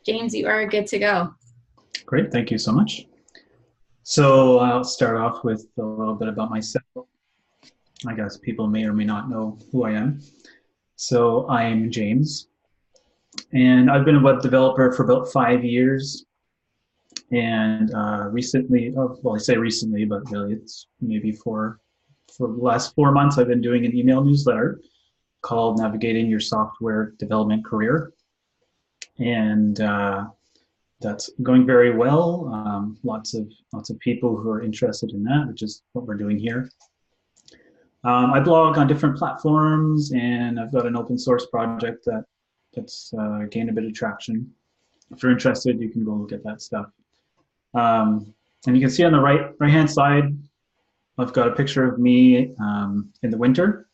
James, you are good to go. Great, thank you so much. So I'll start off with a little bit about myself. I guess people may or may not know who I am. So I'm James, and I've been a web developer for about 5 years. And recently, well, I say recently, but really it's maybe for the last 4 months, I've been doing an email newsletter called Navigating Your Software Development Career. And that's going very well. Lots of people who are interested in that, which is what we're doing here. I blog on different platforms, and I've got an open source project that's gained a bit of traction. If you're interested, you can go look at that stuff. And you can see on the right hand side, I've got a picture of me in the winter,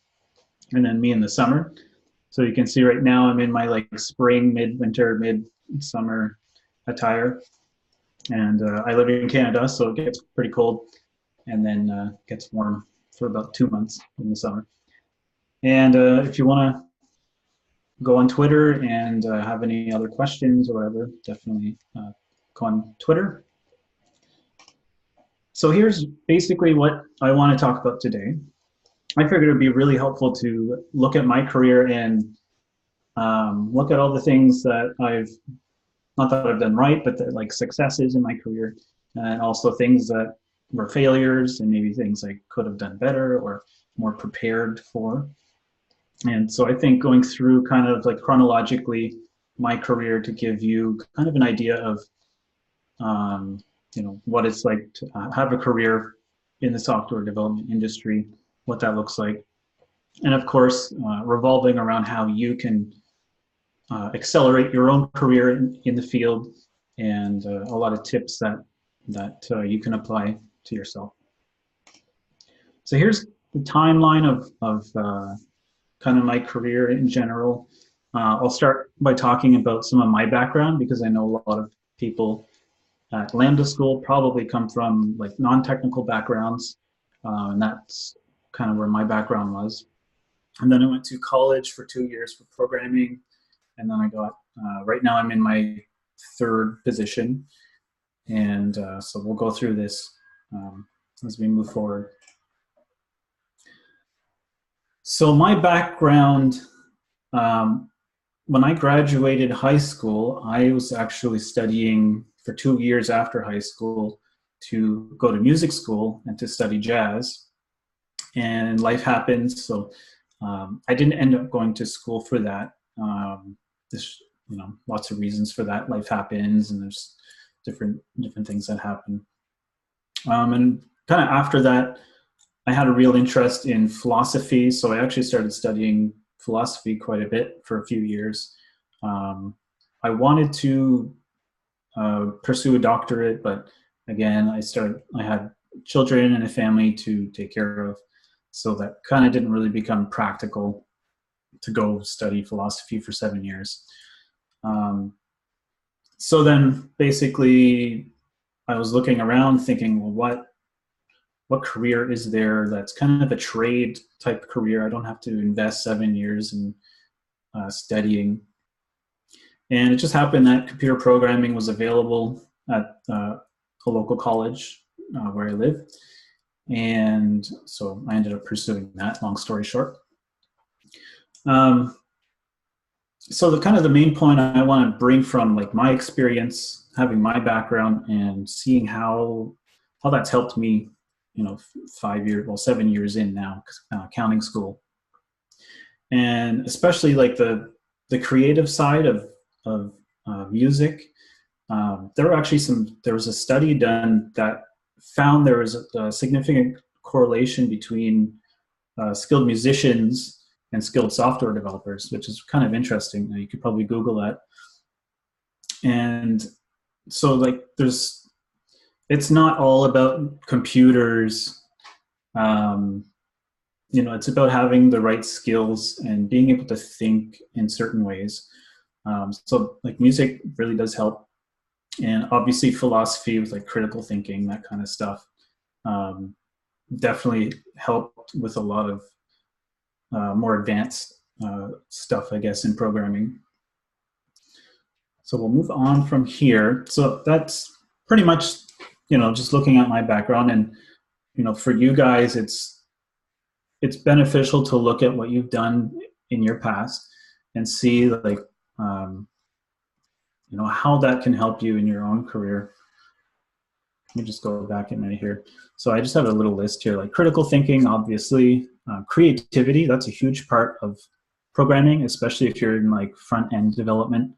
and then me in the summer. So you can see right now I'm in my like spring, mid-winter, mid-summer attire. And I live in Canada, so it gets pretty cold and then gets warm for about 2 months in the summer. And if you want to go on Twitter and have any other questions or whatever, definitely go on Twitter. So here's basically what I want to talk about today. I figured it would be really helpful to look at my career and look at all the things that not that I've done right, but like successes in my career, and also things that were failures and maybe things I could have done better or more prepared for. And so I think going through kind of like chronologically my career to give you kind of an idea of what it's like to have a career in the software development industry, what that looks like, and of course revolving around how you can accelerate your own career in the field, and a lot of tips that you can apply to yourself. So here's the timeline of kind of my career in general. I'll start by talking about some of my background, because I know a lot of people at Lambda School probably come from like non-technical backgrounds, and that's kind of where my background was. And then I went to college for 2 years for programming, and then I got, right now I'm in my third position, and so we'll go through this as we move forward. So my background, when I graduated high school, I was actually studying for 2 years after high school to go to music school and to study jazz. And life happens, so I didn't end up going to school for that. There's lots of reasons for that. Life happens, and there's different things that happen. And kind of after that, I had a real interest in philosophy, so I actually started studying philosophy quite a bit for a few years. I wanted to pursue a doctorate, but again, I had children and a family to take care of, so that kind of didn't really become practical to go study philosophy for 7 years. So then basically I was looking around thinking, well, what career is there that's kind of a trade type career? I don't have to invest 7 years in studying. And it just happened that computer programming was available at a local college where I live. And so I ended up pursuing that, long story short. So the main point I want to bring from like my experience, having my background and seeing how that's helped me, 7 years in now, counting school. And especially like the creative side of music. There was a study done that found there was a significant correlation between skilled musicians and skilled software developers, which is kind of interesting. You could probably Google that. And so like it's not all about computers. It's about having the right skills and being able to think in certain ways. So like music really does help, and obviously philosophy with like critical thinking, that kind of stuff, definitely helped with a lot of more advanced stuff, I guess, in programming. So we'll move on from here. So that's pretty much, just looking at my background, and, for you guys, it's beneficial to look at what you've done in your past and see, like, um, how that can help you in your own career. Let me just go back a minute here. So I just have a little list here, like critical thinking, obviously, creativity. That's a huge part of programming, especially if you're in like front end development.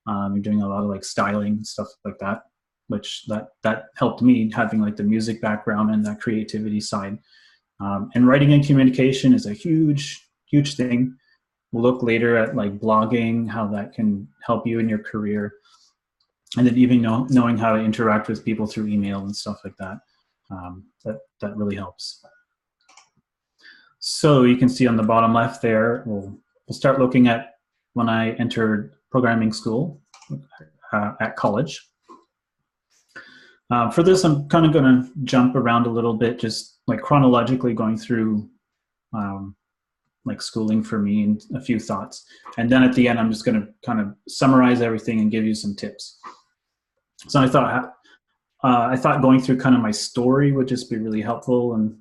You're doing a lot of like styling, stuff like that, which that helped me, having like the music background and that creativity side. And writing and communication is a huge thing. We'll look later at like blogging, how that can help you in your career. And then even knowing how to interact with people through email and stuff like that. That really helps. So you can see on the bottom left there, we'll start looking at when I entered programming school at college. For this, I'm kind of going to jump around a little bit, just like chronologically going through like schooling for me and a few thoughts. And then at the end, I'm just going to kind of summarize everything and give you some tips. So I thought going through kind of my story would just be really helpful and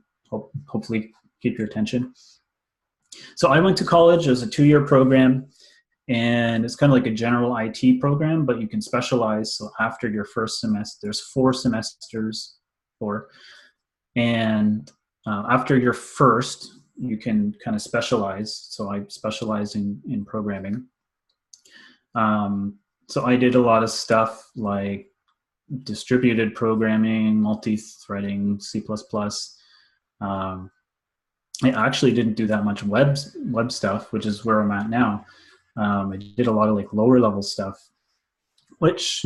hopefully keep your attention. So I went to college as a 2-year program, and it's kind of like a general IT program, but you can specialize. So after your first semester, there's 4 semesters, and after your first, you can kind of specialize. So I specialize in programming. So I did a lot of stuff like distributed programming, multi-threading, C++. I actually didn't do that much web stuff, which is where I'm at now. I did a lot of like lower level stuff, which,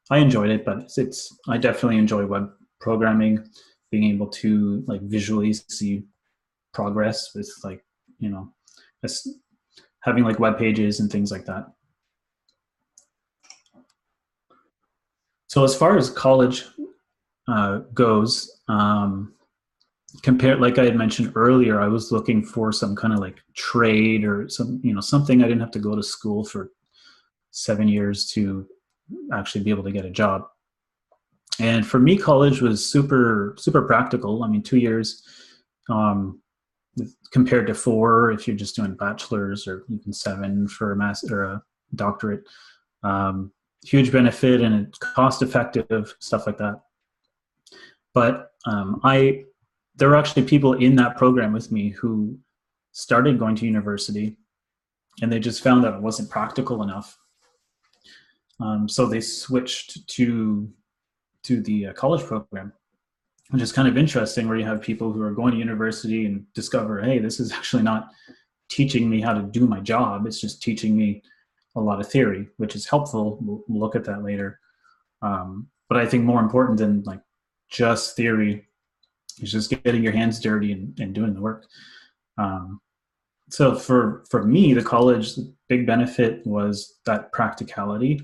I enjoyed it, but I definitely enjoy web programming, being able to like visually see progress with like, having like web pages and things like that. So as far as college goes, compared, like I had mentioned earlier, I was looking for some kind of like trade or something I didn't have to go to school for 7 years to actually be able to get a job. And for me, college was super practical. I mean, 2 years compared to 4 if you're just doing bachelor's, or even 7 for a master or a doctorate. Huge benefit, and it's cost effective, stuff like that. But there were actually people in that program with me who started going to university, and they just found that it wasn't practical enough. So they switched to the college program, which is kind of interesting, where you have people who are going to university and discover, hey, this is actually not teaching me how to do my job. It's just teaching me a lot of theory, which is helpful. We'll look at that later. But I think more important than like just theory is just getting your hands dirty and doing the work. So for me, the college, the big benefit was that practicality.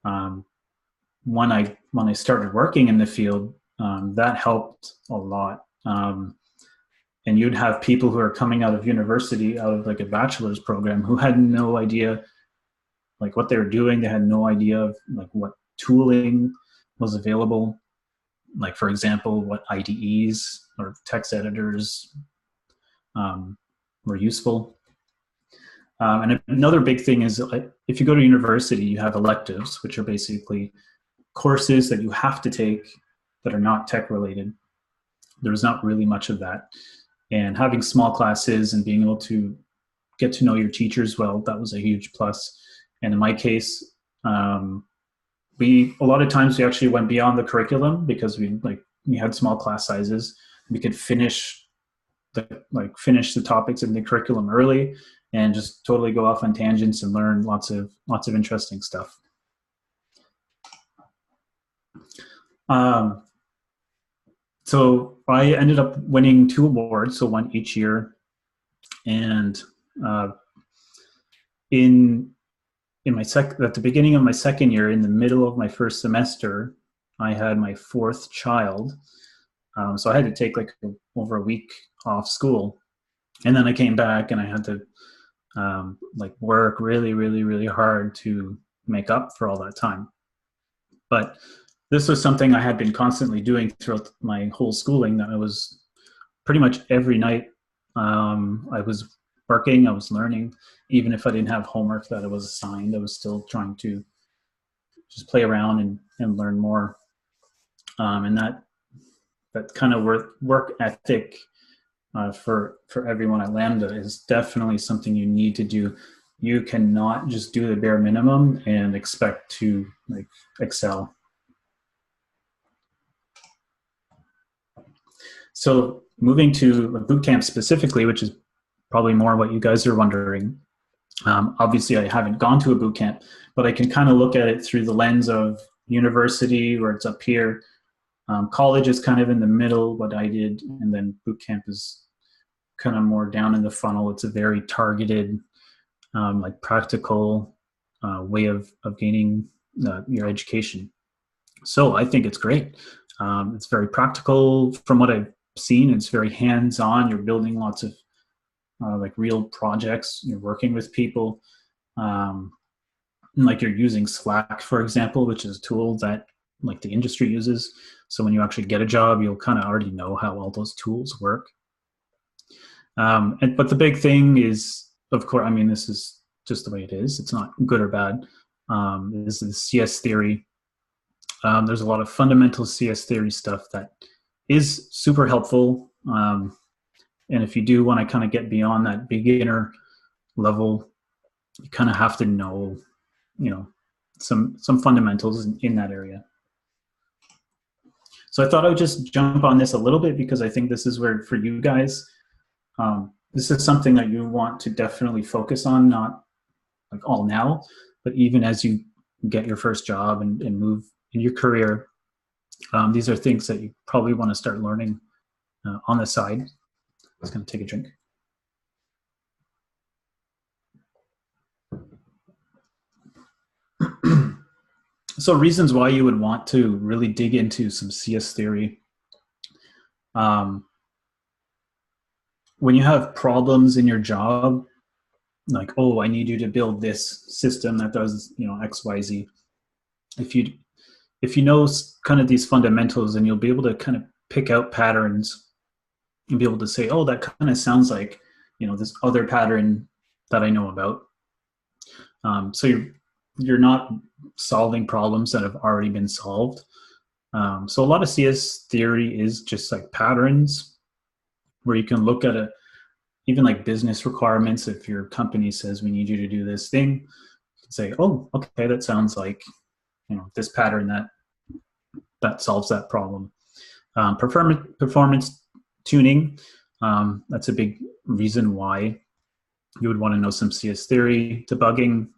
When I started working in the field, that helped a lot. And you'd have people who are coming out of university, out of like a bachelor's program, who had no idea like what they were doing. They had no idea of like what tooling was available. Like, for example, what IDEs or text editors were useful. And another big thing is, if you go to university, you have electives, which are basically courses that you have to take that are not tech related. There's not really much of that. And having small classes and being able to get to know your teachers well, that was a huge plus. And in my case, a lot of times we actually went beyond the curriculum, because we had small class sizes. We could finish the topics in the curriculum early and just totally go off on tangents and learn lots of interesting stuff. So I ended up winning 2 awards, so 1 each year. And at the beginning of my second year, in the middle of my first semester, I had my 4th child. So I had to take like over a week off school. And then I came back and I had to like work really, really, really hard to make up for all that time. But this was something I had been constantly doing throughout my whole schooling, that I was pretty much every night I was working, I was learning. Even if I didn't have homework that I was assigned, I was still trying to just play around and learn more. And that kind of work ethic for everyone at Lambda is definitely something you need to do. You cannot just do the bare minimum and expect to like excel. So moving to boot camp specifically, which is probably more what you guys are wondering. Obviously, I haven't gone to a boot camp, but I can kind of look at it through the lens of university, where it's up here. College is kind of in the middle, what I did, and then boot camp is kind of more down in the funnel. It's a very targeted, like practical way of gaining your education. So I think it's great. It's very practical. From what I've seen, it's very hands-on. You're building lots of like real projects. You're working with people. Like you're using Slack, for example, which is a tool that like the industry uses. So when you actually get a job, you'll kind of already know how all those tools work. But the big thing is, of course, I mean, this is just the way it is. It's not good or bad. This is CS theory. There's a lot of fundamental CS theory stuff that is super helpful. And if you do want to kind of get beyond that beginner level, you kind of have to know, some fundamentals in that area. So I thought I would just jump on this a little bit because I think this is where, for you guys, this is something that you want to definitely focus on, not like all now, but even as you get your first job and move in your career. These are things that you probably want to start learning on the side. I was going to take a drink. So reasons why you would want to really dig into some CS theory. When you have problems in your job, like, oh, I need you to build this system that does, X, Y, Z. If you know kind of these fundamentals, and you'll be able to kind of pick out patterns and be able to say, oh, that kind of sounds like, this other pattern that I know about. So you're not solving problems that have already been solved. So a lot of CS theory is just like patterns, where you can look at even like business requirements. If your company says we need you to do this thing, you can say, oh, okay, that sounds like this pattern that solves that problem. Performance tuning, that's a big reason why you would want to know some CS theory. Debugging,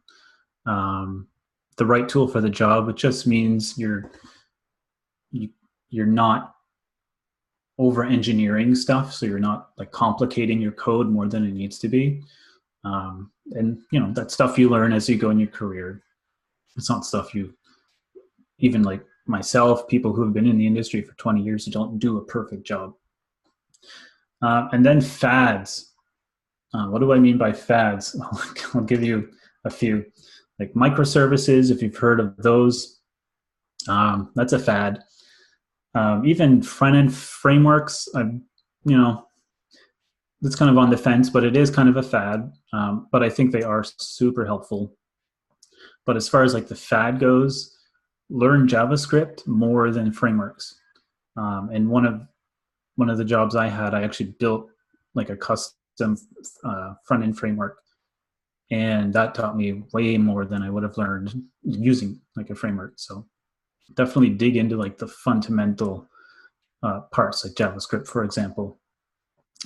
the right tool for the job, it just means you're not over engineering stuff, so you're not like complicating your code more than it needs to be. And that stuff you learn as you go in your career. It's not stuff you, even like myself, people who have been in the industry for 20 years, who don't do a perfect job. And then fads. What do I mean by fads? I'll give you a few. Like microservices, if you've heard of those, that's a fad. Even front-end frameworks, that's kind of on the fence, but it is kind of a fad. But I think they are super helpful. But as far as like the fad goes, learn JavaScript more than frameworks. And one of the jobs I had, I actually built like a custom front-end framework. And that taught me way more than I would have learned using like a framework. So definitely dig into like the fundamental parts, like JavaScript, for example.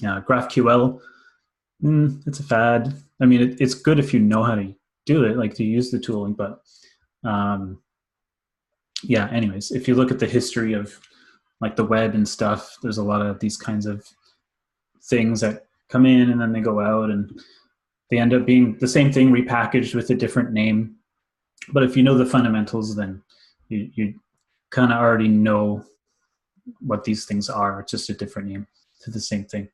GraphQL, it's a fad. I mean, it's good if you know how to do it, like to use the tooling. But yeah, anyways, if you look at the history of like the web and stuff, there's a lot of these kinds of things that come in and then they go out, and they end up being the same thing repackaged with a different name. But if you know the fundamentals, then you kind of already know what these things are. It's just a different name to the same thing.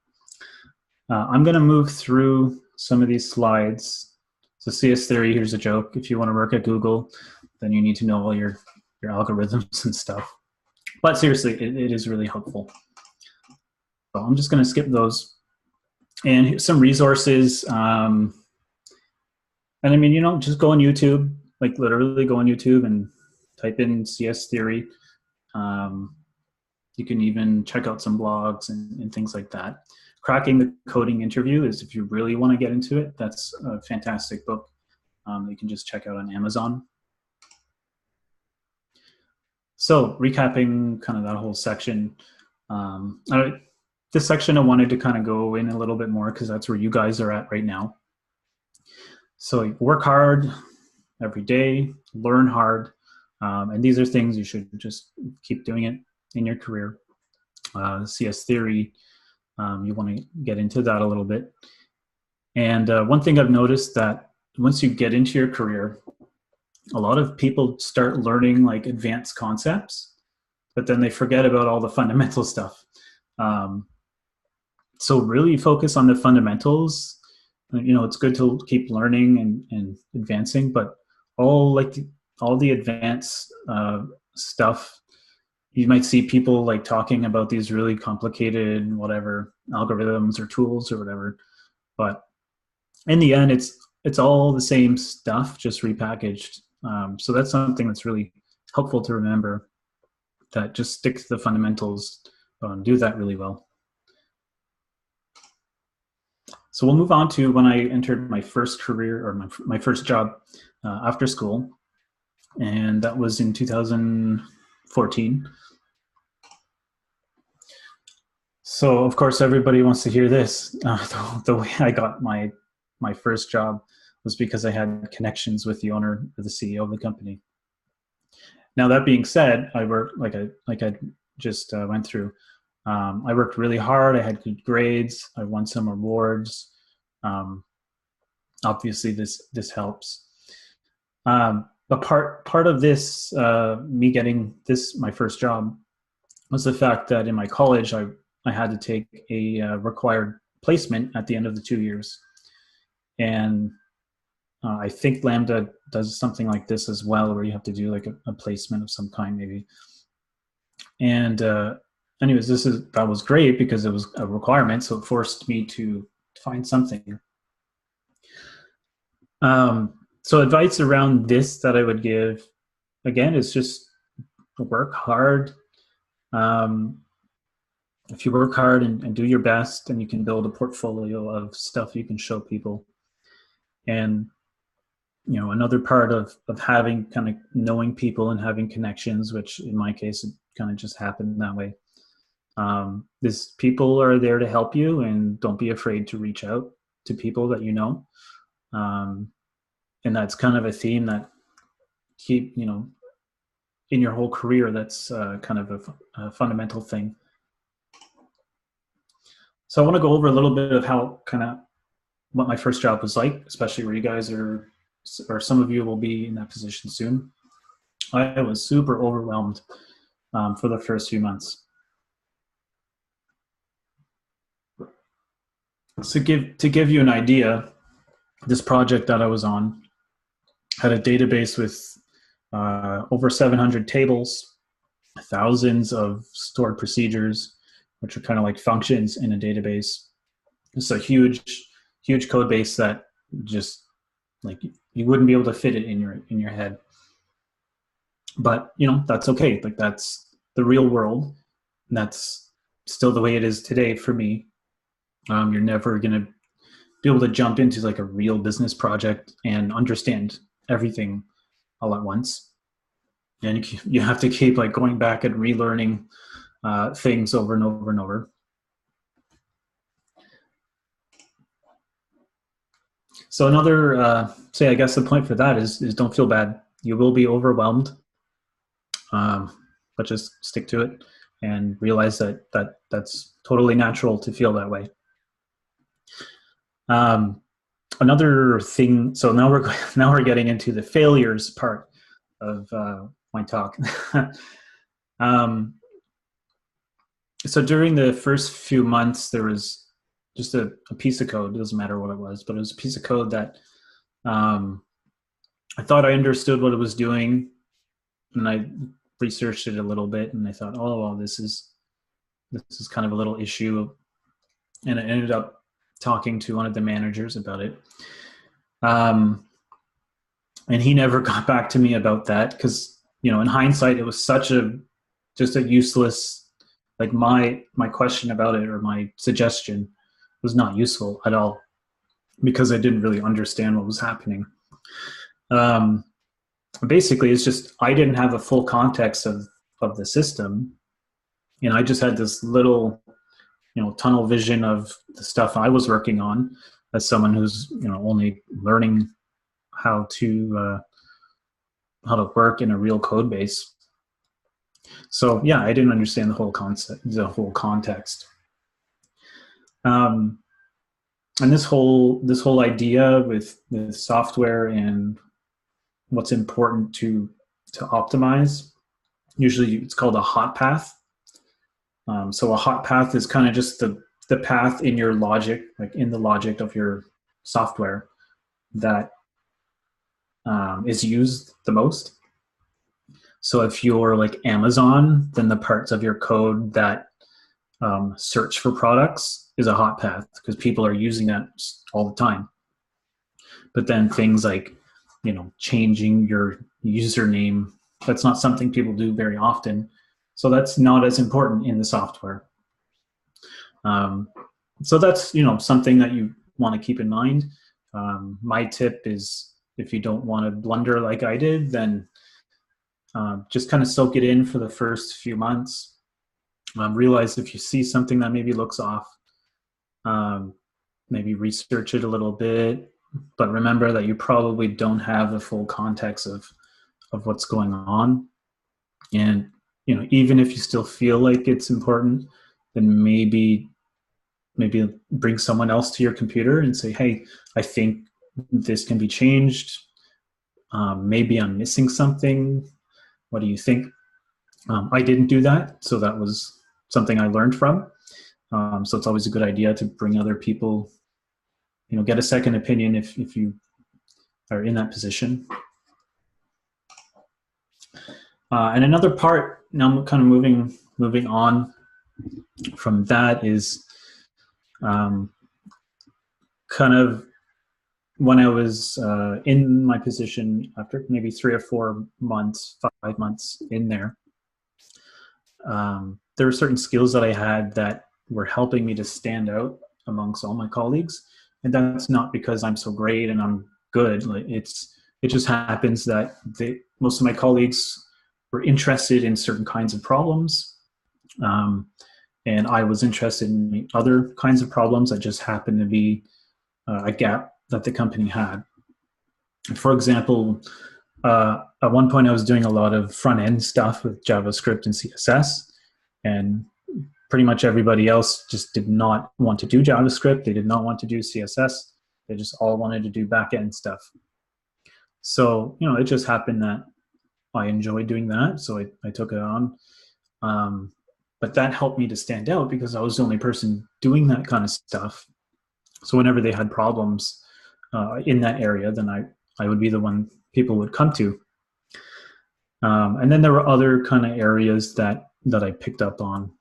I'm going to move through some of these slides. So CS theory, here's a joke. If you want to work at Google, then you need to know all your algorithms and stuff. But seriously, it is really helpful. So I'm just going to skip those. And here's some resources. And I mean, just go on YouTube, like literally go on YouTube and type in CS theory. You can even check out some blogs and things like that. Cracking the Coding Interview is, if you really want to get into it, that's a fantastic book. You can just check out on Amazon. So recapping kind of that whole section, this section I wanted to kind of go in a little bit more because that's where you guys are at right now. So work hard every day, learn hard, and these are things you should just keep doing it in your career. CS theory, you want to get into that a little bit. And one thing I've noticed that once you get into your career, a lot of people start learning like advanced concepts, but then they forget about all the fundamental stuff. So really focus on the fundamentals. It's good to keep learning and advancing, but all the advanced stuff, you might see people like talking about these really complicated whatever algorithms or tools or whatever, but in the end, it's all the same stuff, just repackaged. So that's something that's really helpful to remember, that just stick to the fundamentals, do that really well. So we'll move on to when I entered my first career, or my first job after school, and that was in 2014. So of course everybody wants to hear this. The way I got my first job was because I had connections with the owner or the CEO of the company. Now that being said, I worked like I just went through. I worked really hard. I had good grades. I won some awards. Obviously, this helps. But part of this, me getting my first job, was the fact that in my college, I had to take a required placement at the end of the 2 years. And I think Lambda does something like this as well, where you have to do like a placement of some kind, maybe. And anyways, that was great because it was a requirement, so it forced me to find something. So advice around this that I would give, again, is just work hard. If you work hard and do your best, then you can build a portfolio of stuff you can show people. And another part of having kind of knowing people and having connections, which in my case it kind of just happened that way, is people are there to help you, and don't be afraid to reach out to people that you know. And that's kind of a theme that keep in your whole career. That's kind of a fundamental thing. So I want to go over a little bit of what my first job was like, especially where you guys are, or some of you will be in that position soon. I was super overwhelmed for the first few months. So to give you an idea, this project that I was on had a database with over 700 tables, thousands of stored procedures, which are kind of like functions in a database. It's a huge code base that just like you wouldn't be able to fit it in your head. But that's okay. Like that's the real world, and that's still the way it is today for me. You're never gonna be able to jump into like a real business project and understand everything all at once, and you have to keep like going back and relearning things over and over and over. So another, I guess the point for that is don't feel bad. You will be overwhelmed, but just stick to it and realize that's totally natural to feel that way. Another thing. So now we're getting into the failures part of my talk. So during the first few months, there was just a piece of code. It doesn't matter what it was, but it was a piece of code that um, I thought I understood what it was doing, and I researched it a little bit, and I thought, oh, well, this is kind of a little issue, and I ended up talking to one of the managers about it. And he never got back to me about that because, in hindsight, it was just a useless, like my question about it or my suggestion was not useful at all because I didn't really understand what was happening. Basically, it's just I didn't have a full context of the system, and I just had this little, tunnel vision of the stuff I was working on as someone who's only learning how to work in a real code base. So yeah, I didn't understand the whole concept, the whole context. And this whole idea with software and what's important to optimize, usually it's called a hot path. So a hot path is kind of just the path in your logic, like in the logic of your software that is used the most. So if you're like Amazon, then the parts of your code that search for products is a hot path because people are using that all the time. But then things like, changing your username, that's not something people do very often. So that's not as important in the software. So that's, something that you want to keep in mind. My tip is if you don't want to blunder like I did, then just kind of soak it in for the first few months. Realize if you see something that maybe looks off, maybe research it a little bit, but remember that you probably don't have the full context of what's going on. And, even if you still feel like it's important, then maybe bring someone else to your computer and say, hey, I think this can be changed. Maybe I'm missing something. What do you think? I didn't do that, so that was something I learned from. So it's always a good idea to bring other people, get a second opinion if you are in that position. And another part, now I'm kind of moving on from that, is kind of when I was in my position after maybe 3 or 4 months, 5 months in there, there were certain skills that I had that were helping me to stand out amongst all my colleagues. And that's not because I'm so great and I'm good. Like it just happens that most of my colleagues were interested in certain kinds of problems. And I was interested in other kinds of problems that just happened to be a gap that the company had. For example, at one point I was doing a lot of front-end stuff with JavaScript and CSS, and pretty much everybody else just did not want to do JavaScript. They did not want to do CSS. They just all wanted to do back-end stuff. So, it just happened that I enjoyed doing that, so I took it on. But that helped me to stand out because I was the only person doing that kind of stuff. So whenever they had problems in that area, then I would be the one people would come to. And then there were other kind of areas that I picked up on.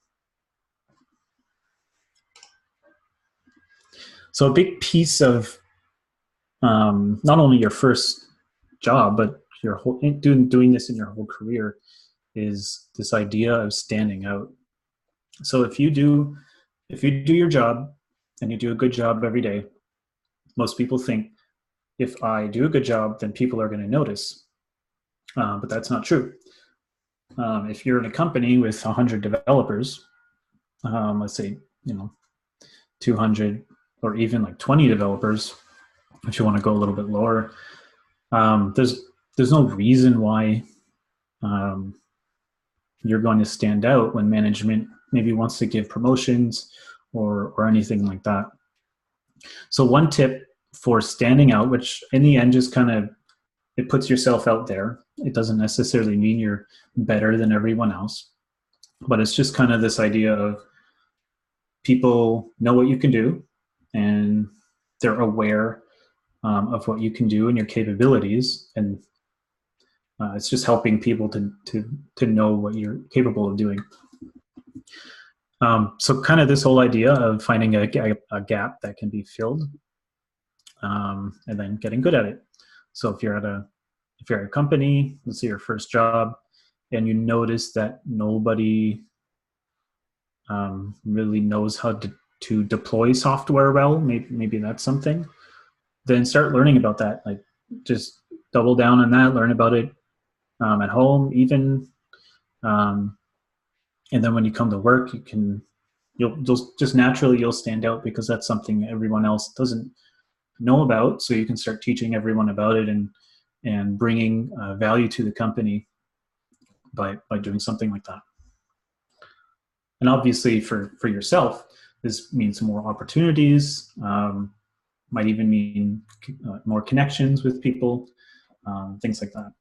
So a big piece of not only your first job, but your whole doing this in your whole career is this idea of standing out. So if you do your job and you do a good job every day, most people think if I do a good job, then people are going to notice. But that's not true. If you're in a company with 100 developers, let's say 200 or even like 20 developers, if you want to go a little bit lower, there's no reason why you're going to stand out when management maybe wants to give promotions or anything like that. So one tip for standing out, which in the end just kind of, it puts yourself out there. It doesn't necessarily mean you're better than everyone else, but it's just kind of this idea of people know what you can do. and they're aware of what you can do and your capabilities, and it's just helping people to know what you're capable of doing. So kind of this whole idea of finding a gap that can be filled, and then getting good at it. So if you're at a company, let's say your first job, and you notice that nobody really knows how to deploy software well, maybe that's something, then start learning about that. Like, just double down on that, learn about it at home even. And then when you come to work, you'll just naturally you'll stand out, because that's something everyone else doesn't know about. So you can start teaching everyone about it, and bringing value to the company by doing something like that. And obviously for yourself, this means more opportunities, might even mean more connections with people, things like that.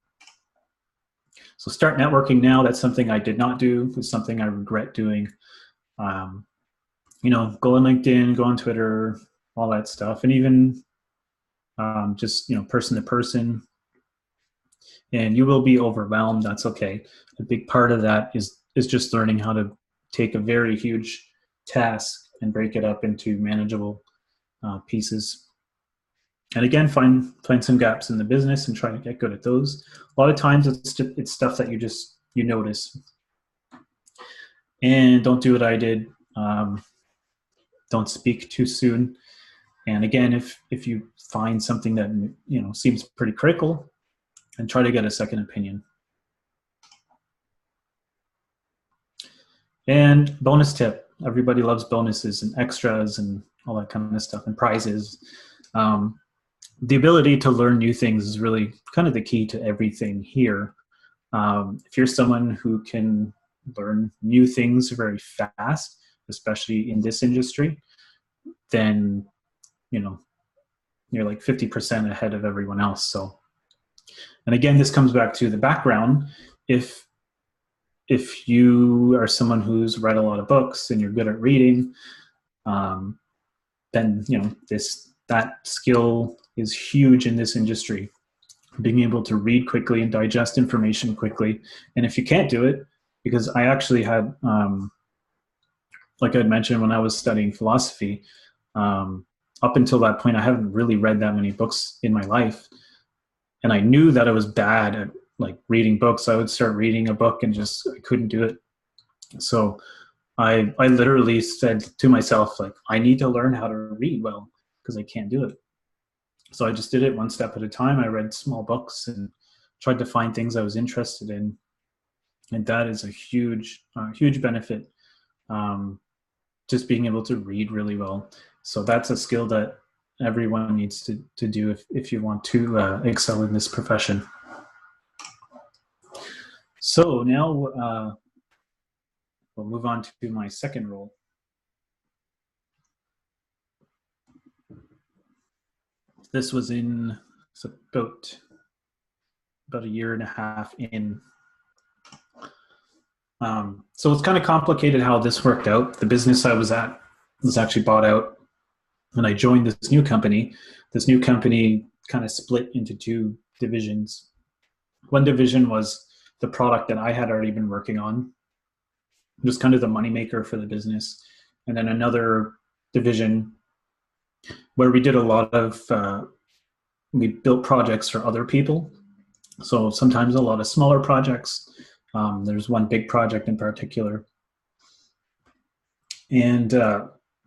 So start networking now. That's something I did not do. It's something I regret doing. You know, go on LinkedIn, go on Twitter, all that stuff, and even just, you know, person to person. And you will be overwhelmed. That's okay. A big part of that is just learning how to take a very huge task and break it up into manageable pieces. And again, find some gaps in the business and try to get good at those. A lot of times it's stuff that you notice. And don't do what I did. Don't speak too soon. And again, if you find something that, you know, seems pretty critical, and try to get a second opinion. And bonus tip: everybody loves bonuses and extras and all that kind of stuff, and prizes. The ability to learn new things is really kind of the key to everything here. If you're someone who can learn new things very fast, especially in this industry, then, you know, you're like 50% ahead of everyone else. So, and again, this comes back to the background. If you are someone who's read a lot of books and you're good at reading, then, you know, that skill is huge in this industry. Being able to read quickly and digest information quickly. And if you can't do it, because I actually had, like I had mentioned, when I was studying philosophy, up until that point, I haven't really read that many books in my life. And I knew that I was bad at like reading books. I would start reading a book and I couldn't do it. So I literally said to myself, like, I need to learn how to read well, because I can't do it. So I just did it one step at a time. I read small books and tried to find things I was interested in. And that is a huge benefit. Just being able to read really well. So that's a skill that everyone needs to do if you want to excel in this profession. So now we'll move on to my second role. This was about a year and a half in. So it's kind of complicated how this worked out. The business I was at was actually bought out, and I joined this new company. This new company kind of split into two divisions. One division was the product that I had already been working on. It was kind of the moneymaker for the business. And then another division where we did a lot of, we built projects for other people. So sometimes a lot of smaller projects. There's one big project in particular. And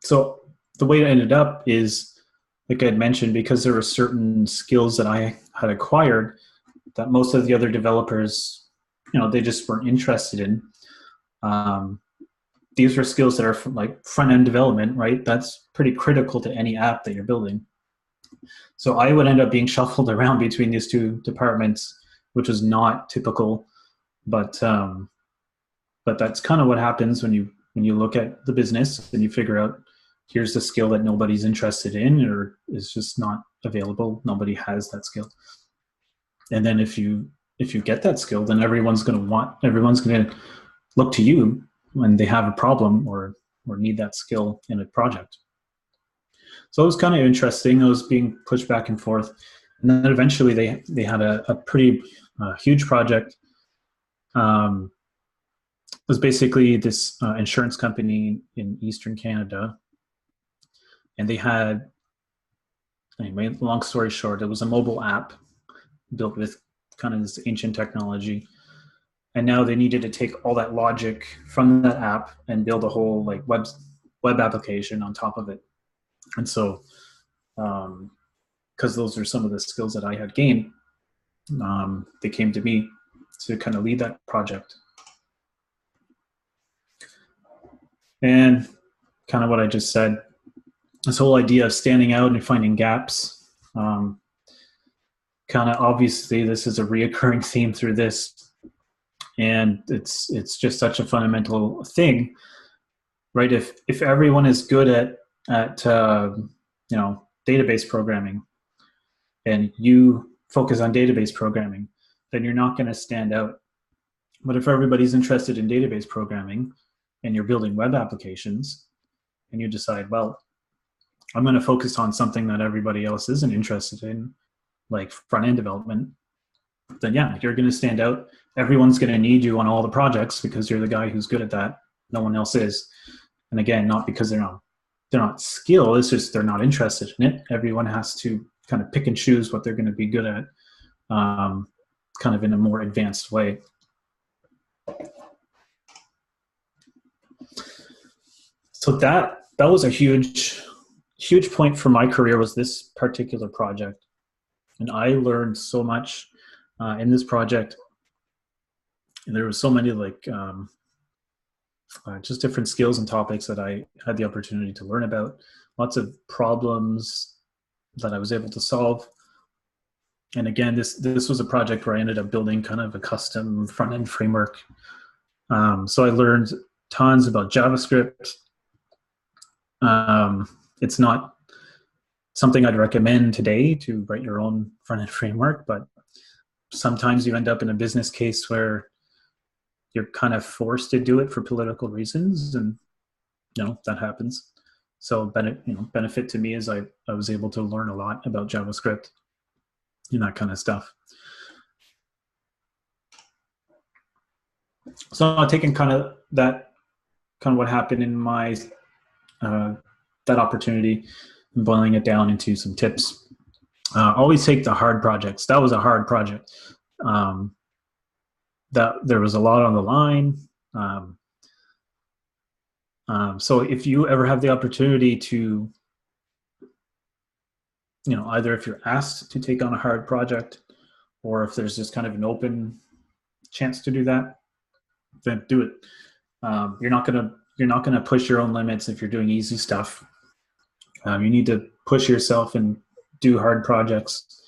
so the way it ended up is, like I had mentioned, because there were certain skills that I had acquired that most of the other developers, you know, they just weren't interested in. These are skills that are like front-end development, right? That's pretty critical to any app that you're building. So I would end up being shuffled around between these two departments, which is not typical, but that's kind of what happens when you look at the business and you figure out, here's the skill that nobody's interested in or is just not available. Nobody has that skill. And then if you get that skill, then everyone's going to look to you when they have a problem or need that skill in a project. So it was kind of interesting. It was being pushed back and forth, and then eventually they had a pretty huge project. It was basically this insurance company in Eastern Canada, and they had, anyway, long story short, it was a mobile app built with kind of this ancient technology, and now they needed to take all that logic from that app and build a whole like web application on top of it. And so because those are some of the skills that I had gained, they came to me to kind of lead that project. And kind of what I just said, this whole idea of standing out and finding gaps, kind of obviously this is a reoccurring theme through this, and it's just such a fundamental thing, right? If everyone is good at database programming, and you focus on database programming, then you're not going to stand out. But if everybody's interested in database programming and you're building web applications, and you decide, well, I'm going to focus on something that everybody else isn't interested in, like front-end development, then yeah, you're going to stand out. Everyone's going to need you on all the projects because you're the guy who's good at that. No one else is. And again, not because they're not skilled, it's just they're not interested in it. Everyone has to kind of pick and choose what they're going to be good at, kind of in a more advanced way. So that was a huge point for my career, was this particular project. And I learned so much in this project. And there was so many just different skills and topics that I had the opportunity to learn about. Lots of problems that I was able to solve. And again, this was a project where I ended up building kind of a custom front-end framework. So I learned tons about JavaScript. It's not something I'd recommend today to write your own front-end framework, but sometimes you end up in a business case where you're kind of forced to do it for political reasons, and that happens. So benefit to me is I was able to learn a lot about JavaScript and that kind of stuff. So I'm taking kind of what happened in my that opportunity and boiling it down into some tips. Always take the hard projects. That was a hard project. That there was a lot on the line. So if you ever have the opportunity to, either if you're asked to take on a hard project, or if there's just kind of an open chance to do that, then do it. You're not gonna push your own limits if you're doing easy stuff. You need to push yourself and do hard projects,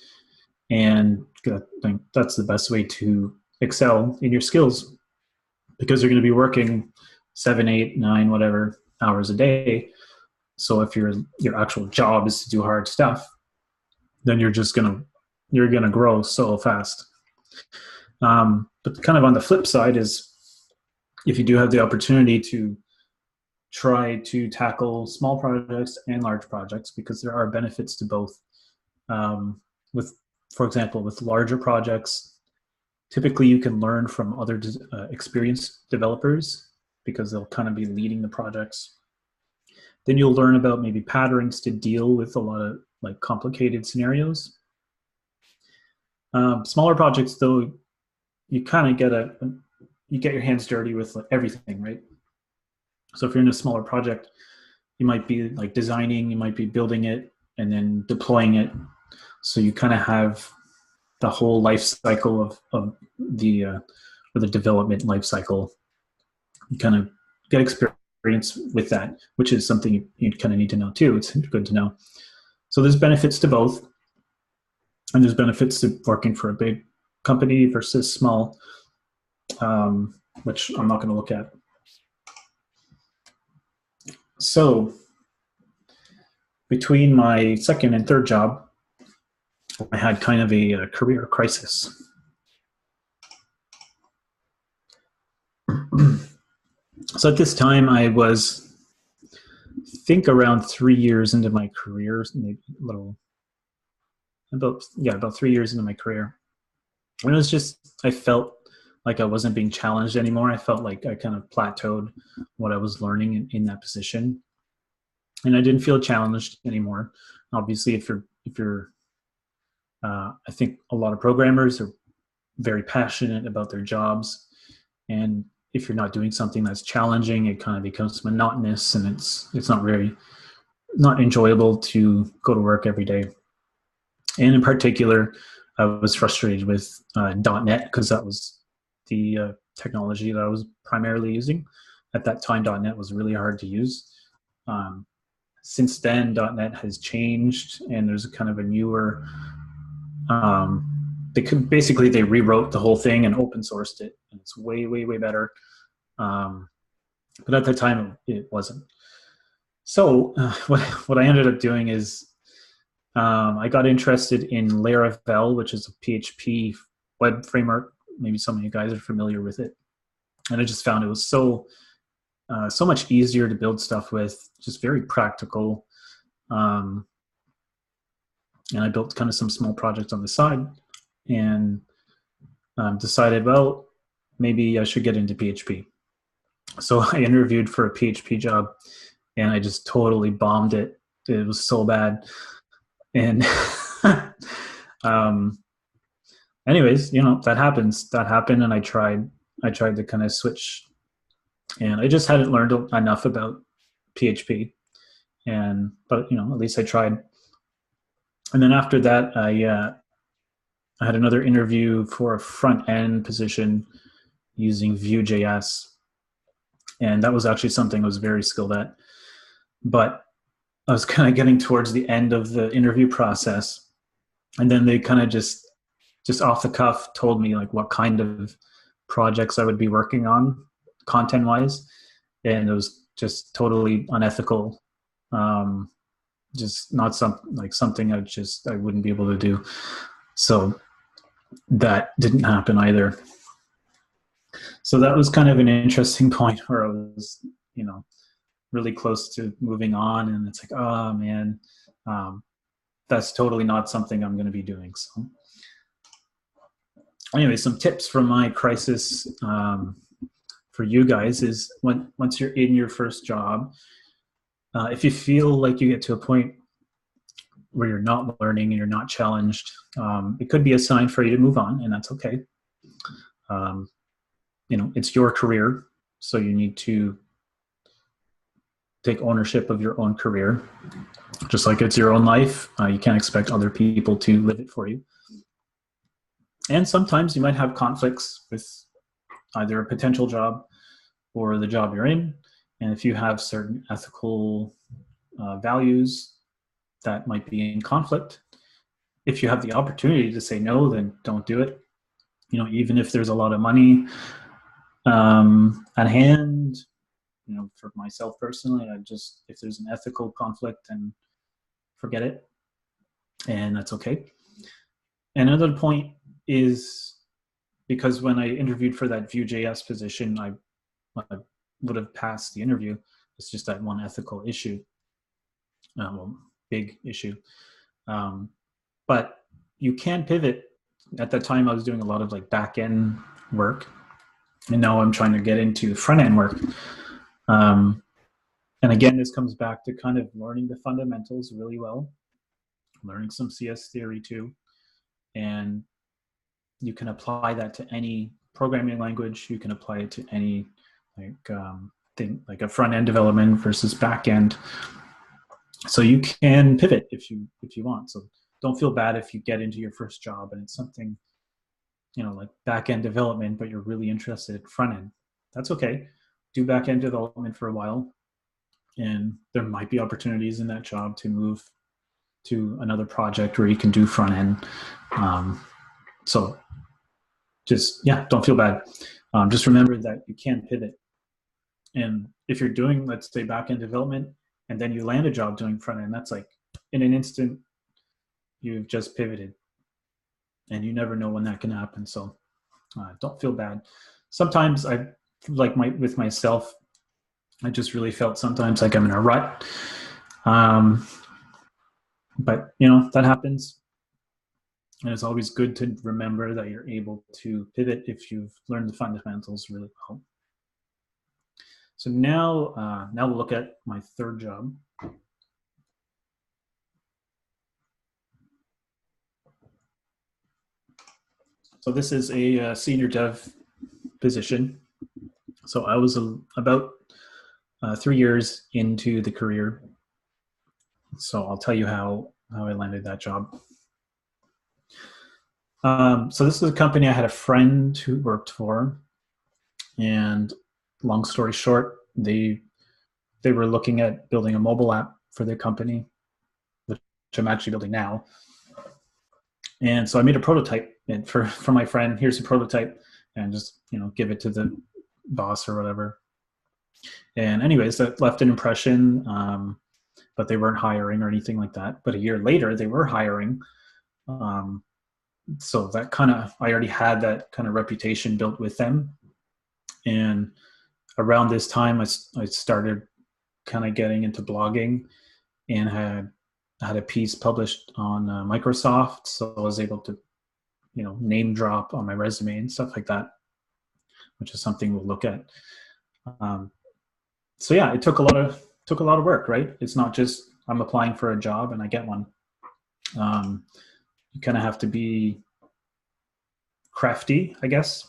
and I think that's the best way to excel in your skills, because you're going to be working 7, 8, 9, whatever hours a day. So if your actual job is to do hard stuff, then you're gonna grow so fast. But kind of on the flip side is, if you do have the opportunity to try to tackle small projects and large projects, because there are benefits to both. For example, with larger projects, typically you can learn from other experienced developers, because they'll kind of be leading the projects. Then you'll learn about maybe patterns to deal with a lot of like complicated scenarios. Smaller projects, though, you kind of get your hands dirty with everything, right? So if you're in a smaller project, you might be like designing, you might be building it, and then deploying it. So you kind of have the whole life cycle of the development life cycle. You kind of get experience with that, which is something you kind of need to know too. It's good to know. So there's benefits to both, and there's benefits to working for a big company versus small, which I'm not going to look at. So between my second and third job, I had kind of a career crisis. So at this time, I was think around 3 years into my career, maybe a little, about 3 years into my career. And it was just, I felt like I wasn't being challenged anymore. I felt like I kind of plateaued what I was learning in that position, and I didn't feel challenged anymore. Obviously, if you're I think a lot of programmers are very passionate about their jobs, and if you're not doing something that's challenging, it kind of becomes monotonous, and it's not enjoyable to go to work every day. And in particular, I was frustrated with .NET because that was the technology that I was primarily using. At that time, .NET was really hard to use. Um, since then, .NET has changed, and there's a kind of a newer. They rewrote the whole thing and open sourced it, and it's way, way, way better. But at the time, it wasn't. So what I ended up doing is I got interested in Laravel, which is a PHP web framework. Maybe some of you guys are familiar with it. And I just found it was so much easier to build stuff with, just very practical. And I built kind of some small projects on the side, and decided, well, maybe I should get into PHP. So I interviewed for a PHP job, and I just totally bombed it. It was so bad. And anyways, that happens. That happened, and I tried to kind of switch, and I just hadn't learned enough about PHP. But at least I tried. And then after that, I had another interview for a front end position using Vue.js, and that was actually something I was very skilled at. But I was kind of getting towards the end of the interview process, and then they kind of just off the cuff told me like what kind of projects I would be working on content wise, and it was just totally unethical. Just not something I wouldn't be able to do. So that didn't happen either. So that was kind of an interesting point where I was, really close to moving on, and it's like, oh man, that's totally not something I'm going to be doing. So anyway, some tips from my crisis for you guys is once you're in your first job, if you feel like you get to a point where you're not learning and you're not challenged, it could be a sign for you to move on, and that's okay. It's your career, so you need to take ownership of your own career. Just like it's your own life, you can't expect other people to live it for you. And sometimes you might have conflicts with either a potential job or the job you're in. And if you have certain ethical values that might be in conflict, if you have the opportunity to say no, then don't do it. Even if there's a lot of money at hand, for myself personally, if there's an ethical conflict, then forget it, and that's okay. And another point is, because when I interviewed for that Vue.js position, I would have passed the interview. It's just that one ethical issue, big issue. But you can pivot. At that time, I was doing a lot of back-end work, and now I'm trying to get into front-end work. And again, this comes back to kind of learning the fundamentals really well, learning some CS theory too, and you can apply that to any programming language. You can apply it to any thing, like a front-end development versus back-end. So you can pivot if you want. So don't feel bad if you get into your first job and it's something, like back-end development, but you're really interested in front-end. That's okay. Do back-end development for a while, and there might be opportunities in that job to move to another project where you can do front-end. So don't feel bad. Just remember that you can pivot. And if you're doing, let's say, back-end development, and then you land a job doing front-end, that's like in an instant, you've just pivoted. And you never know when that can happen. So don't feel bad. Sometimes with myself, I just really felt sometimes like I'm in a rut. Um, but that happens. And it's always good to remember that you're able to pivot if you've learned the fundamentals really well. So now we'll look at my third job. So this is a senior dev position. So I was about 3 years into the career. So I'll tell you how I landed that job. So this is a company I had a friend who worked for, and long story short, they were looking at building a mobile app for their company, which I'm actually building now. And so I made a prototype for my friend. Here's a prototype, and just give it to the boss or whatever. And anyways, that left an impression, but they weren't hiring or anything like that. But a year later, they were hiring. So that I already had that kind of reputation built with them. And around this time, I started kind of getting into blogging, and had a piece published on Microsoft. So I was able to, name drop on my resume and stuff like that, which is something we'll look at. So yeah, it took a lot of work, right? It's not just I'm applying for a job and I get one. You kind of have to be crafty, I guess.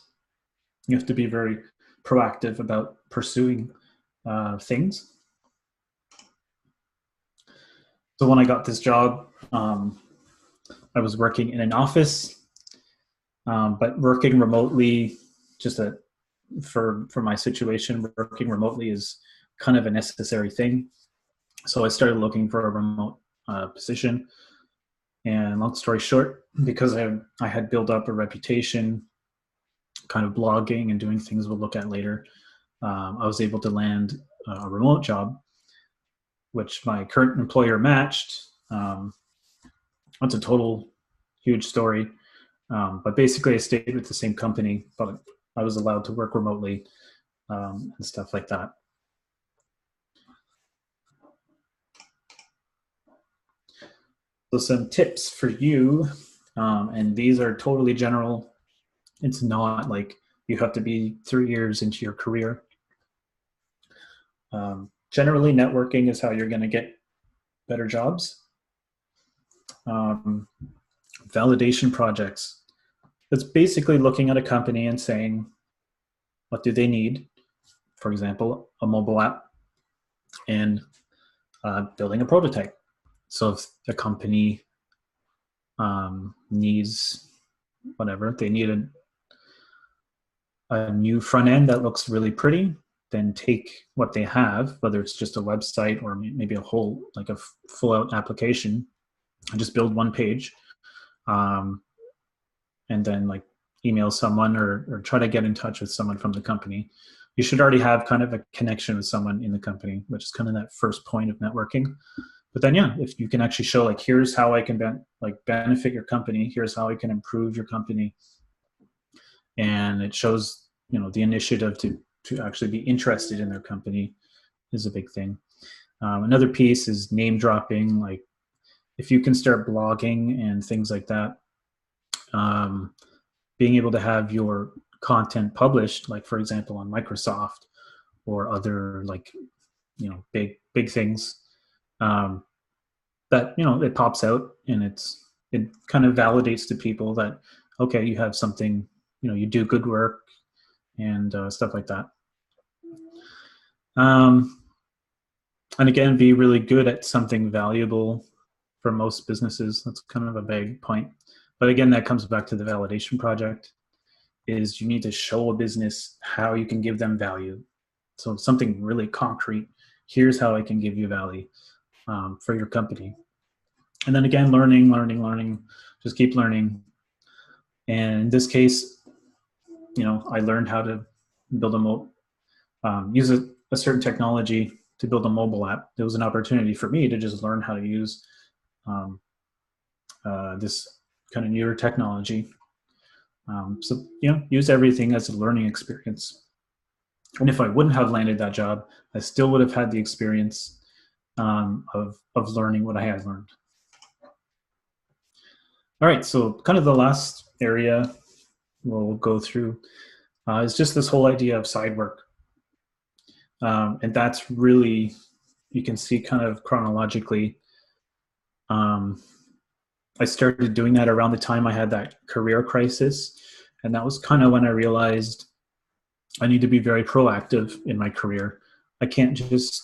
You have to be very proactive about pursuing things. So when I got this job, I was working in an office, but working remotely, for my situation, working remotely is kind of a necessary thing. So I started looking for a remote position. And long story short, because I had built up a reputation, kind of blogging and doing things we'll look at later, I was able to land a remote job, which my current employer matched. That's a total huge story. But basically, I stayed with the same company, but I was allowed to work remotely and stuff like that. So some tips for you, and these are totally general. It's not like you have to be 3 years into your career. Generally, networking is how you're going to get better jobs. Validation projects. It's basically looking at a company and saying, what do they need? For example, a mobile app, and building a prototype. So if the company needs whatever, they need a new front end that looks really pretty, then take what they have, whether it's just a website or maybe a full out application, and just build one page, and then email someone or try to get in touch with someone from the company. You should already have kind of a connection with someone in the company, which is kind of that first point of networking. But then, yeah, if you can actually show here's how I can benefit your company, here's how I can improve your company, and it shows the initiative to actually be interested in their company is a big thing. Another piece is name dropping. If you can start blogging and things like that, being able to have your content published, for example on Microsoft or other big things, that it pops out, and it kind of validates to people that okay, you have something, you do good work and stuff like that. And again, be really good at something valuable. For most businesses, that's kind of a big point. But again, that comes back to the validation project, is you need to show a business how you can give them value. So something really concrete. Here's how I can give you value for your company. And then again, learning, just keep learning. And in this case, I learned how to build use a certain technology to build a mobile app. There was an opportunity for me to just learn how to use this kind of newer technology. So use everything as a learning experience. And if I wouldn't have landed that job, I still would have had the experience of learning what I had learned. All right, so kind of the last area we'll go through is just this whole idea of side work. And that's really, you can see kind of chronologically, I started doing that around the time I had that career crisis. And that was kind of when I realized I need to be very proactive in my career. I can't just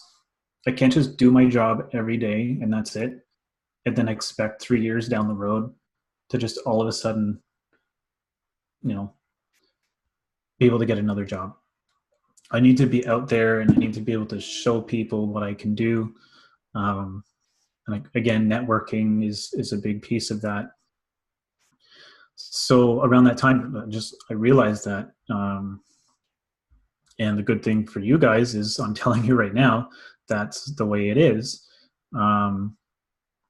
do my job every day and that's it, and then expect 3 years down the road to just all of a sudden, you know, be able to get another job. I need to be out there and I need to be able to show people what I can do. And again, networking is a big piece of that. So around that time, I realized that, and the good thing for you guys is I'm telling you right now, that's the way it is.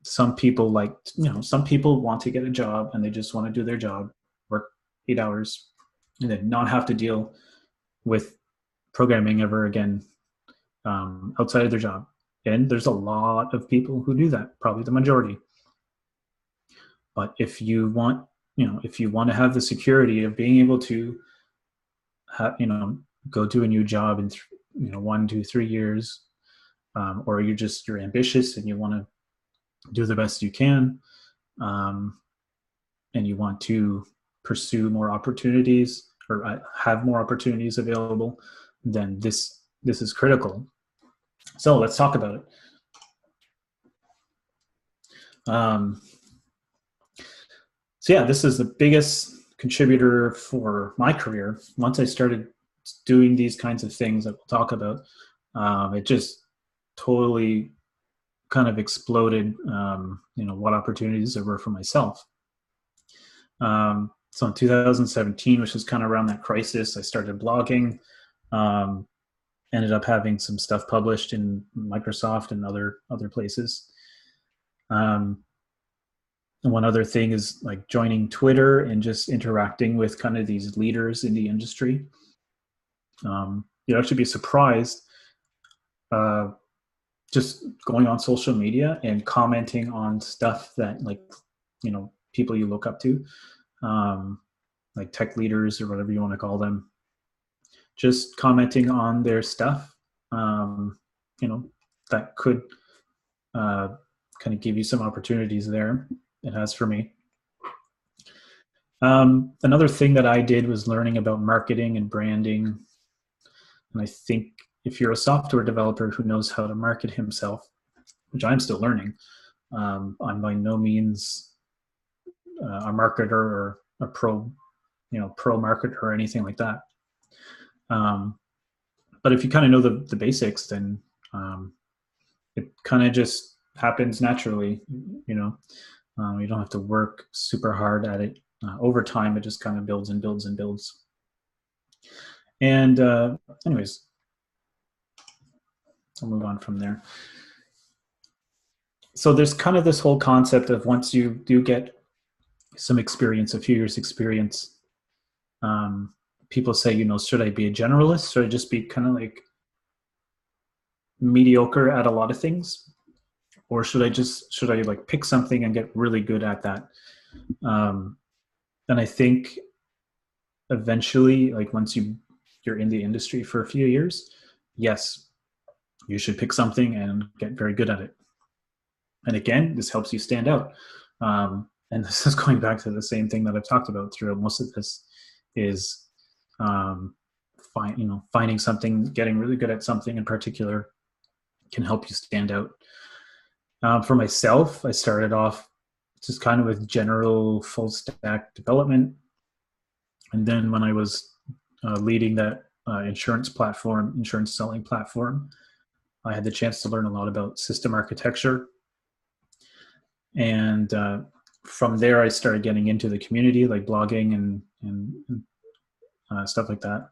Some people some people want to get a job and they just want to do their job, work 8 hours, and then not have to deal with programming ever again outside of their job. And there's a lot of people who do that, probably the majority. But if you want to have the security of being able to go to a new job in 1, 2, 3 years, or you're ambitious and you want to do the best you can, and you want to pursue more opportunities or have more opportunities available, then this is critical. So let's talk about it. So yeah, this is the biggest contributor for my career. Once I started doing these kinds of things that we'll talk about, it just totally kind of exploded, what opportunities there were for myself. So in 2017, which was kind of around that crisis, I started blogging, ended up having some stuff published in Microsoft and other places. And one other thing is like joining Twitter and just interacting with kind of these leaders in the industry. You'd actually be surprised, just going on social media and commenting on stuff that people you look up to, like tech leaders or whatever you want to call them, just commenting on their stuff, that could kind of give you some opportunities there. It has for me. Another thing that I did was learning about marketing and branding. And I think if you're a software developer who knows how to market himself, which I'm still learning, I'm by no means a marketer or a pro marketer or anything like that. But if you kind of know the basics, then it kind of just happens naturally. You don't have to work super hard at it. Over time, it just kind of builds and builds and builds. And anyways, I'll move on from there. So there's kind of this whole concept of once you do get some experience, a few years experience, people say, should I be a generalist? Should I just be kind of like mediocre at a lot of things? Or should I like pick something and get really good at that? And I think eventually, like once you're in the industry for a few years, yes, you should pick something and get very good at it. And again, this helps you stand out. And this is going back to the same thing that I've talked about throughout most of this is, finding something, getting really good at something in particular can help you stand out. For myself, I started off just kind of with general full stack development. And then when I was leading that insurance selling platform, I had the chance to learn a lot about system architecture. And from there, I started getting into the community, like blogging and stuff like that.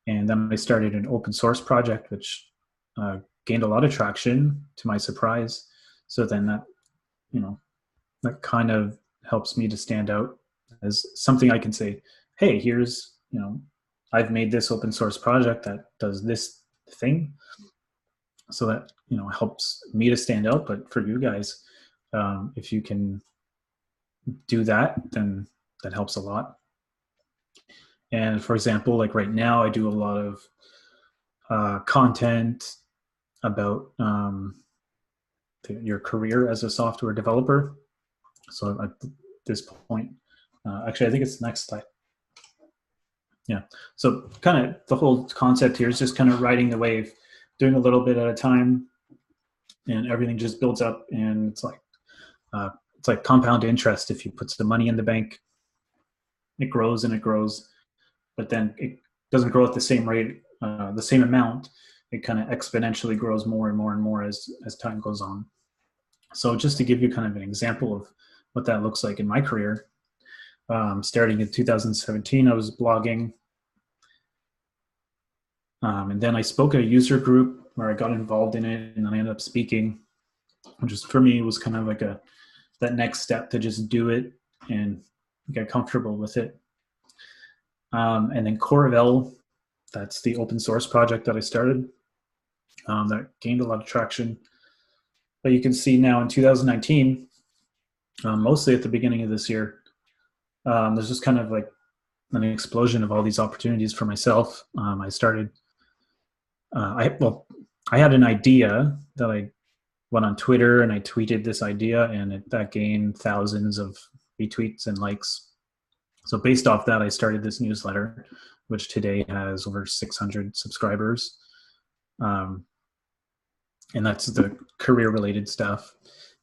And then I started an open source project, which gained a lot of traction to my surprise. So then that kind of helps me to stand out as something I can say, hey, here's I've made this open source project that does this thing, so that, you know, helps me to stand out. But for you guys, if you can do that, then that helps a lot. And for example, like right now, I do a lot of content about your career as a software developer. So at this point, actually, I think it's the next slide. Yeah. So kind of the whole concept here is just kind of riding the wave, doing a little bit at a time, and everything just builds up. And it's like compound interest. If you put some money in the bank, it grows and it grows, but then it doesn't grow at the same rate, the same amount. It kind of exponentially grows more and more and more as time goes on. So just to give you kind of an example of what that looks like in my career, starting in 2017, I was blogging. And then I spoke at a user group where I got involved in it, and then I ended up speaking, which is, for me, was kind of like that next step to just do it and get comfortable with it. And then Coravell, that's the open source project that I started, that gained a lot of traction. But you can see now in 2019, mostly at the beginning of this year, there's just kind of like an explosion of all these opportunities for myself. I started, I had an idea that I went on Twitter and I tweeted this idea, and that gained thousands of retweets and likes. So based off that, I started this newsletter, which today has over 600 subscribers. And that's the career-related stuff.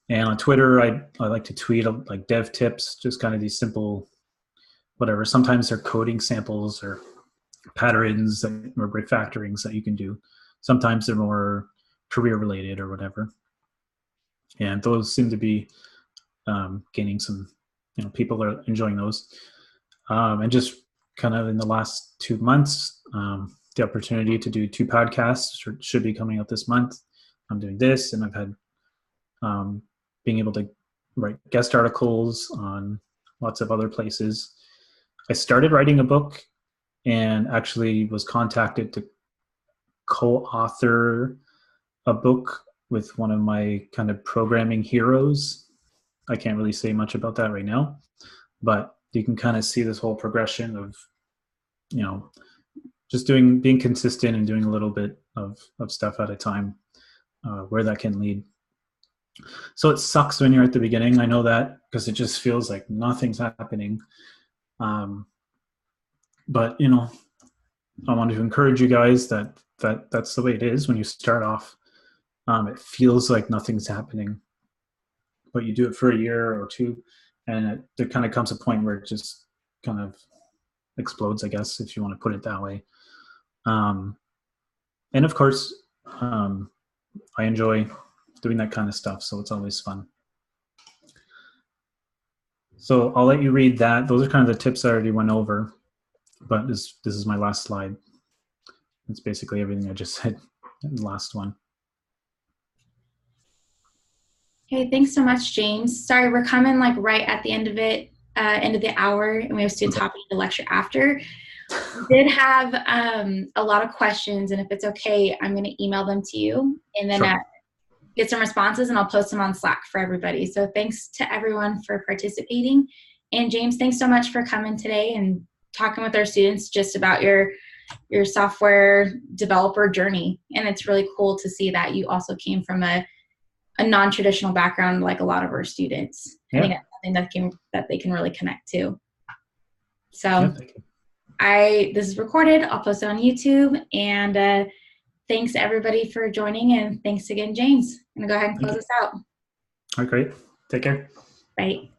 And on Twitter, I like to tweet like dev tips, just kind of these simple, whatever. Sometimes they're coding samples or patterns or refactorings that you can do. Sometimes they're more career-related or whatever. And those seem to be gaining some, people are enjoying those. And just kind of in the last 2 months, the opportunity to do 2 podcasts should be coming out this month. I'm doing this, and I've had being able to write guest articles on lots of other places. I started writing a book and actually was contacted to co-author a book with one of my kind of programming heroes. I can't really say much about that right now, but you can kind of see this whole progression of, just being consistent and doing a little bit of stuff at a time, where that can lead. So it sucks when you're at the beginning. I know that, because it just feels like nothing's happening. But, I wanted to encourage you guys that's the way it is when you start off. It feels like nothing's happening, but you do it for a year or 2, and there kind of comes a point where it just kind of explodes, I guess, if you want to put it that way. And of course, I enjoy doing that kind of stuff, so it's always fun. So I'll let you read that. Those are kind of the tips I already went over, but this is my last slide. It's basically everything I just said in the last one. Okay, thanks so much, James. Sorry, we're coming like right at the end of it, end of the hour, and we have students hopping into lecture after. We did have a lot of questions, and if it's okay, I'm going to email them to you, and then Sure. get some responses, and I'll post them on Slack for everybody. So thanks to everyone for participating. And James, thanks so much for coming today and talking with our students just about your software developer journey. And it's really cool to see that you also came from a non-traditional background like a lot of our students. Yeah. I think that's something that they can really connect to. So yeah, thank you. This is recorded. I'll post it on YouTube. And thanks everybody for joining. And thanks again, James. I'm going to go ahead and close this out. All right, great. Take care. Bye.